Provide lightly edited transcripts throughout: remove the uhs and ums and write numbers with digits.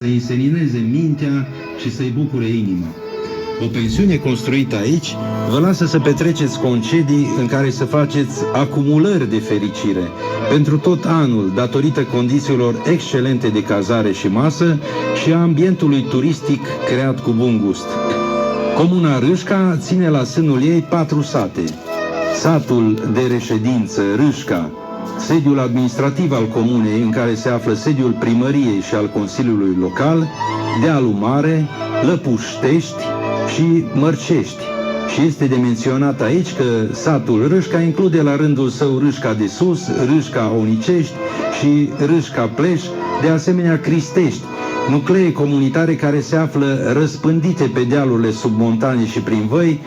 să-i senineze mintea și să-i bucure inima. O pensiune construită aici vă lasă să petreceți concedii în care să faceți acumulări de fericire pentru tot anul, datorită condițiilor excelente de cazare și masă și a ambientului turistic creat cu bun gust. Comuna Râșca ține la sânul ei 4 sate. Satul de reședință Râșca, sediul administrativ al comunei, în care se află sediul primăriei și al Consiliului Local, Dealul Mare, Lăpuștești și Mărcești. Și este de menționat aici că satul Râșca include la rândul său Râșca de Sus, Râșca Onicești și Râșca Pleș, de asemenea Cristești, nuclee comunitare care se află răspândite pe dealurile submontane și prin văi,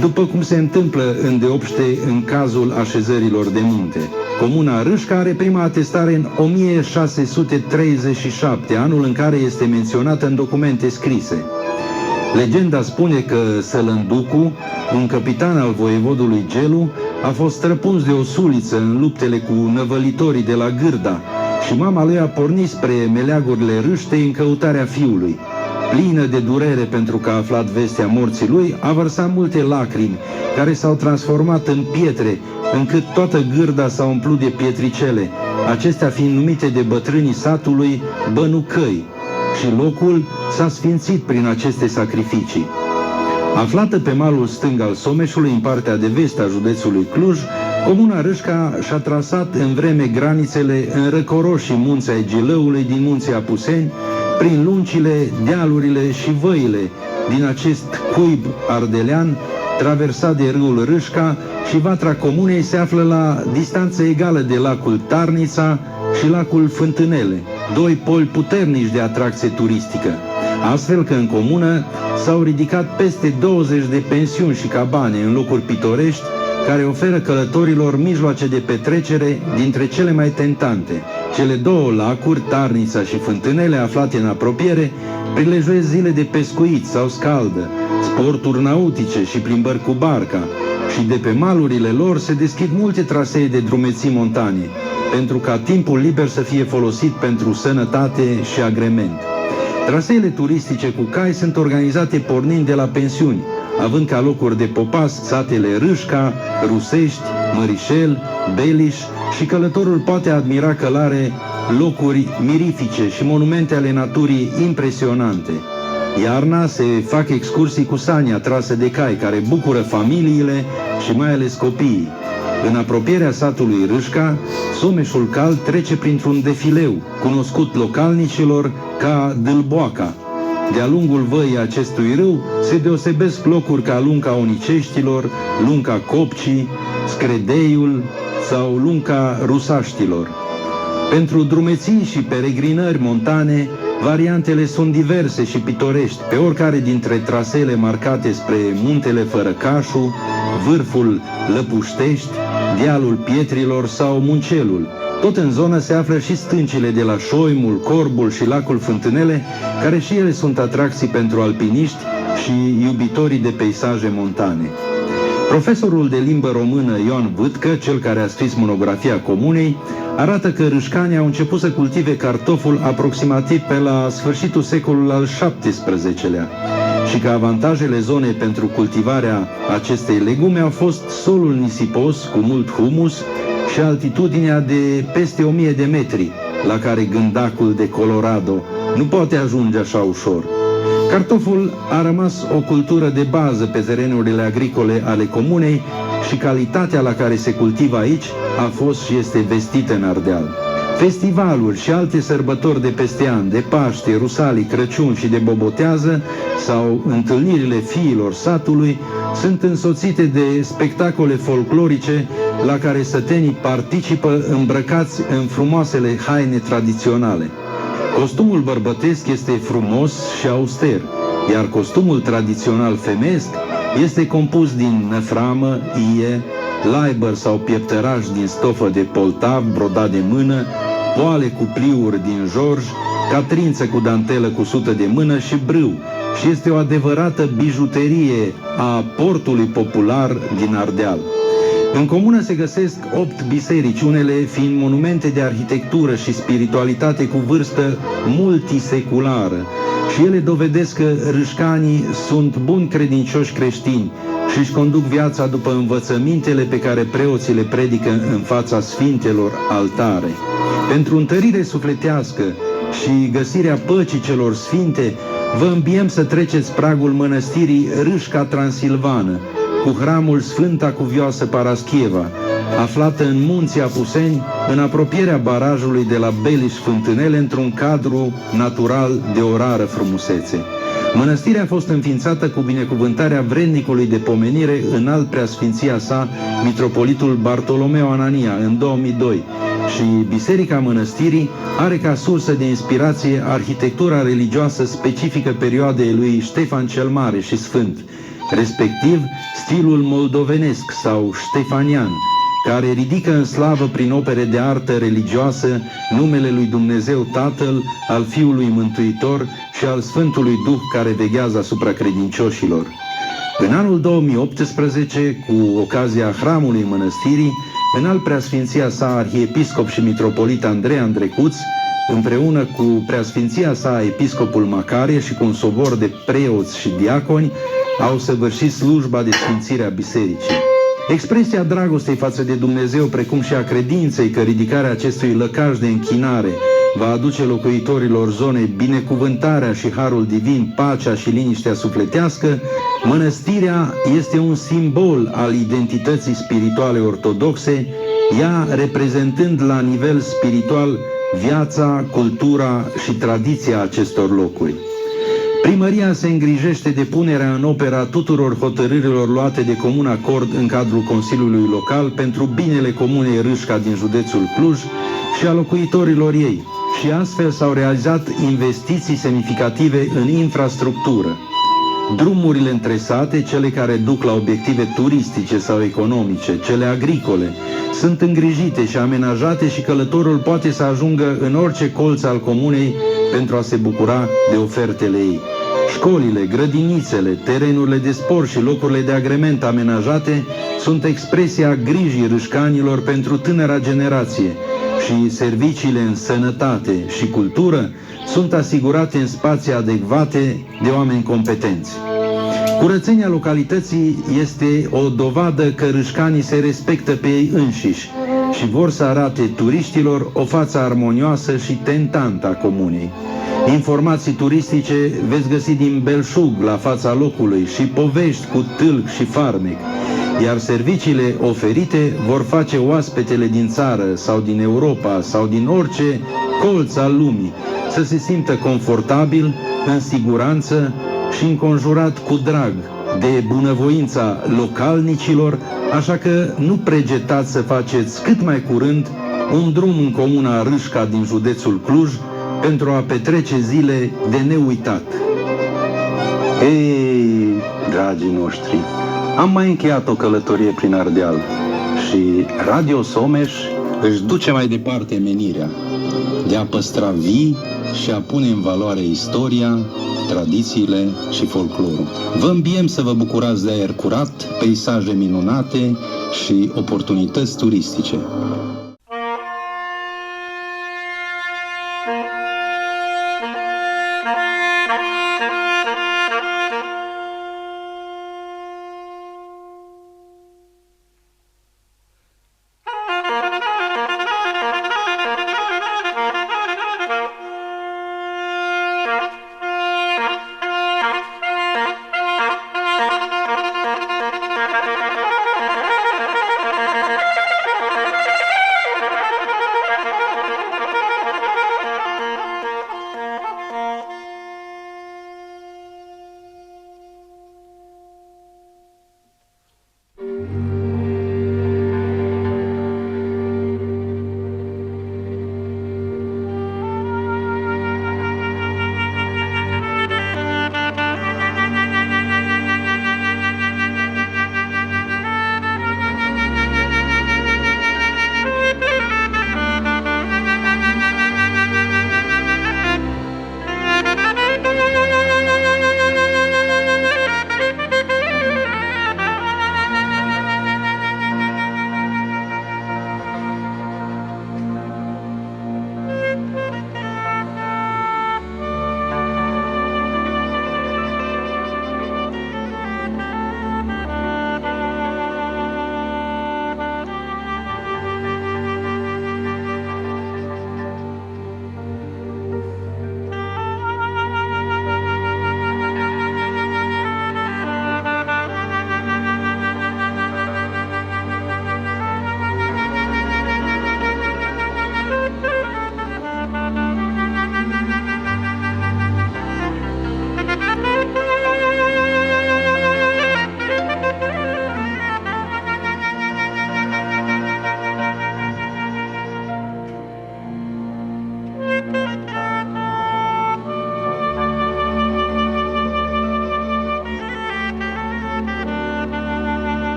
după cum se întâmplă îndeopște în cazul așezărilor de munte. Comuna Râșca are prima atestare în 1637, anul în care este menționată în documente scrise. Legenda spune că Sălânducu, un capitan al voievodului Gelu, a fost străpuns de o suliță în luptele cu năvălitorii de la Gârda și mama lui a pornit spre meleagurile Râștei în căutarea fiului. Plină de durere pentru că a aflat vestea morții lui, a vărsat multe lacrimi, care s-au transformat în pietre, încât toată Gârda s-a umplut de pietricele, acestea fiind numite de bătrânii satului Bănucăi, și locul s-a sfințit prin aceste sacrificii. Aflată pe malul stâng al Someșului, în partea de vest a județului Cluj, comuna Râșca și-a trasat în vreme granițele în răcoroșii munți ai Gilăului din munții Apuseni, prin lungile, dealurile și văile din acest cuib ardelean, traversat de râul Râșca, și vatra comunei se află la distanță egală de lacul Tarnița și lacul Fântânele, 2 poli puternici de atracție turistică. Astfel că în comună s-au ridicat peste 20 de pensiuni și cabane în locuri pitorești, care oferă călătorilor mijloace de petrecere dintre cele mai tentante. Cele 2 lacuri, Tarnița și Fântânele, aflate în apropiere, prilejuiesc zile de pescuit sau scaldă, sporturi nautice și plimbări cu barca, și de pe malurile lor se deschid multe trasee de drumeții montane, pentru ca timpul liber să fie folosit pentru sănătate și agrement. Traseele turistice cu cai sunt organizate pornind de la pensiuni, având ca locuri de popas satele Râșca, Rusești, Mărișel, Beliș, și călătorul poate admira călare locuri mirifice și monumente ale naturii impresionante. Iarna se fac excursii cu sania trasă de cai, care bucură familiile și mai ales copiii. În apropierea satului Râșca, Someșul Cald trece printr-un defileu, cunoscut localnicilor ca Dâlboaca. De-a lungul văii acestui râu se deosebesc locuri ca Lunca Oniceștilor, Lunca Copcii, Scredeiul sau Lunca Rusaștilor. Pentru drumeții și peregrinări montane, variantele sunt diverse și pitorești, pe oricare dintre traseele marcate spre Muntele Fărăcașu, Vârful Lăpuștești, Dealul Pietrilor sau Muncelul. Tot în zonă se află și stâncile de la Șoimul, Corbul și lacul Fântânele, care și ele sunt atracții pentru alpiniști și iubitorii de peisaje montane. Profesorul de limbă română Ioan Vâtcă, cel care a scris monografia comunei, arată că râșcanii au început să cultive cartoful aproximativ pe la sfârșitul secolului al XVII-lea și că avantajele zonei pentru cultivarea acestei legume au fost solul nisipos cu mult humus și altitudinea de peste 1000 de metri, la care gândacul de Colorado nu poate ajunge așa ușor. Cartoful a rămas o cultură de bază pe terenurile agricole ale comunei și calitatea la care se cultivă aici a fost și este vestită în Ardeal. Festivaluri și alte sărbători de peste an, de Paște, Rusalii, Crăciun și de Bobotează sau întâlnirile fiilor satului sunt însoțite de spectacole folclorice la care sătenii participă îmbrăcați în frumoasele haine tradiționale. Costumul bărbătesc este frumos și auster, iar costumul tradițional femeiesc este compus din năframă, ie, laibăr sau pieptăraș din stofă de poltav brodat de mână, poale cu pliuri din jorj, catrință cu dantelă cusută de mână și brâu, și este o adevărată bijuterie a portului popular din Ardeal. În comună se găsesc 8 biserici, unele fiind monumente de arhitectură și spiritualitate cu vârstă multiseculară, și ele dovedesc că râșcanii sunt buni credincioși creștini și își conduc viața după învățămintele pe care preoții le predică în fața sfintelor altare. Pentru întărire sufletească și găsirea păcii celor sfinte, vă îmbiem să treceți pragul mănăstirii Râșca Transilvană, cu hramul Sfânta Cuvioasă Paraschieva, aflată în munții Apuseni, în apropierea barajului de la Beliș Fântânele, într-un cadru natural de o rară frumusețe. Mănăstirea a fost înființată cu binecuvântarea vrednicului de pomenire înalt preasfinția sa, mitropolitul Bartolomeu Anania, în 2002, și Biserica Mănăstirii are ca sursă de inspirație arhitectura religioasă specifică perioadei lui Ștefan cel Mare și Sfânt, respectiv stilul moldovenesc sau ștefanian, care ridică în slavă prin opere de artă religioasă numele lui Dumnezeu Tatăl, al Fiului Mântuitor și al Sfântului Duh care veghează asupra credincioșilor. În anul 2018, cu ocazia hramului mănăstirii, înalt preasfinția sa arhiepiscop și mitropolit Andrei Andrecuț, împreună cu preasfinția sa episcopul Macarie și cu un sobor de preoți și diaconi, au săvârșit slujba de sfințire a bisericii. Expresia dragostei față de Dumnezeu, precum și a credinței că ridicarea acestui lăcaș de închinare va aduce locuitorilor zonei binecuvântarea și harul divin, pacea și liniștea sufletească, mănăstirea este un simbol al identității spirituale ortodoxe, ea reprezentând la nivel spiritual viața, cultura și tradiția acestor locuri. Primăria se îngrijește de punerea în opera tuturor hotărârilor luate de comun acord în cadrul Consiliului Local pentru binele comunei Râșca din județul Cluj și a locuitorilor ei, și astfel s-au realizat investiții semnificative în infrastructură. Drumurile întresate, cele care duc la obiective turistice sau economice, cele agricole, sunt îngrijite și amenajate și călătorul poate să ajungă în orice colț al comunei pentru a se bucura de ofertele ei. Școlile, grădinițele, terenurile de sport și locurile de agrement amenajate sunt expresia grijii râșcanilor pentru tânăra generație și serviciile în sănătate și cultură sunt asigurate în spații adecvate de oameni competenți. Curățenia localității este o dovadă că râșcanii se respectă pe ei înșiși și vor să arate turiștilor o față armonioasă și tentantă a comunei. Informații turistice veți găsi din belșug la fața locului și povești cu tâlc și farmec, iar serviciile oferite vor face oaspetele din țară sau din Europa sau din orice colț al lumii să se simtă confortabil, în siguranță și înconjurat cu drag de bunăvoința localnicilor, așa că nu pregetați să faceți cât mai curând un drum în comuna Râșca din județul Cluj pentru a petrece zile de neuitat. Ei, dragii noștri, am mai încheiat o călătorie prin Ardeal și Radio Someș își duce mai departe menirea de a păstra vii și a pune în valoare istoria, tradițiile și folclorul. Vă îmbiem să vă bucurați de aer curat, peisaje minunate și oportunități turistice.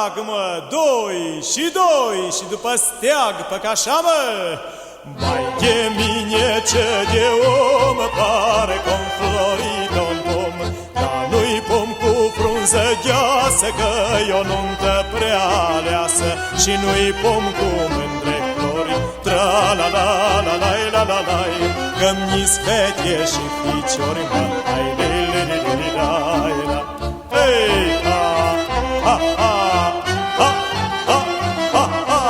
steag, mă, doi și doi, și după steag pe cașa, mă. Vai de mine ce de om pare conflorit un pom, dar nu-i pom cu frunză gheasă, că e o nuntă prea aleasă, și nu-i pom cu mândre flori. Tra-la-la-la-la-la-la-la-la, că-mi-s fete și ficiori, mă, hai li-li-li-li-li-la-la. Hei, ha, ha, ha, ha, ha, ha, ha.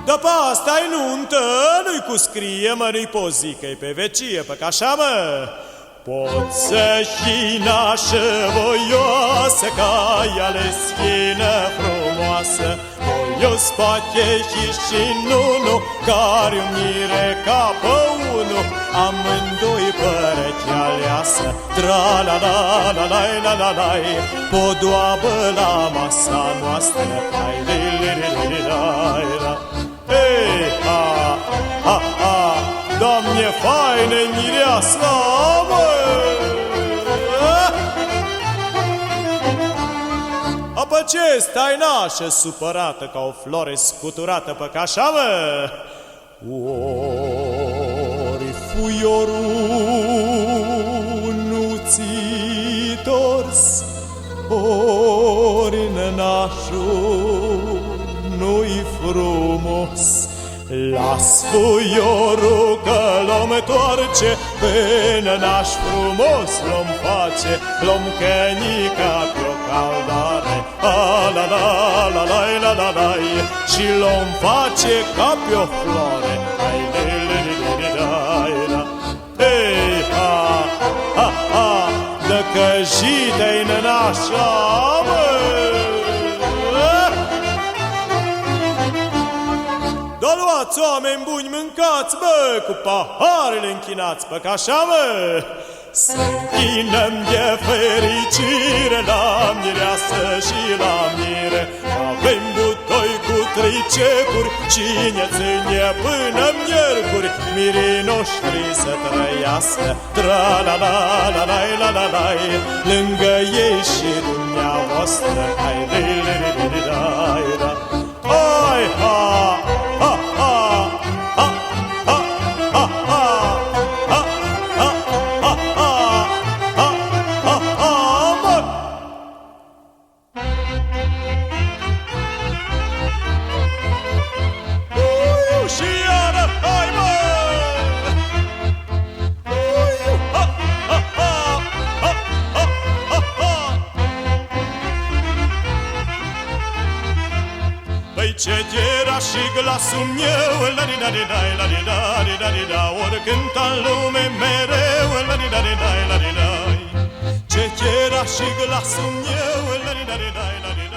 Dar pe asta-i nuntă, nu-i cu scrie, mă, nu-i pozică-i pe vecie, pe cașa, mă. Pot să chinașă voioasă, ca ea le schină frumoasă, voios poate și nu, care-o mire ca pe unu, amândoi părăchi aleasă. Tra-la-la-la-la-la-la-la, podoabă la masa noastră, hai li-li-li-li-li-la-la. Ei, ha, ha, ha, Doamne, faine mireasa, mă! Apă ce stai nașă, supărată ca o floare scuturată pe cașa, mă? Ori fuiorul nu ți tors, ori nănașul nu-i frumos. Las fuiorul că l-om toarce, până n-aș frumos l-om face, l-om cănica pe-o caldare, a-la-la-la-la-la-la-la, și l-om face ca pe-o floare, hai li-li-li-li-li-la-la. Hei, ha, ha, ha, dă căjite-i nănașa, mă! Dar luați, oameni buni, mâncați, bă, cu paharele închinați pe cașa, mă. Să închinăm de fericire la mireasă și la mire. Avem butoi cu 3 cepuri, cine ține până miercuri, mirii noștri să trăiască. Tra-la-la-la-la-la-la-la, lângă ei și dumneavoastră, hai li-li-li-li-li-la-la. Hai, ha! Păi ce era și glasul meu, la-di-da-di-dai, la-di-da-di-da-di-da-di-da, ori cânta în lume mereu, la-di-da-di-dai, la-di-dai. Ce era și glasul meu, la-di-da-di-dai, la-di-da.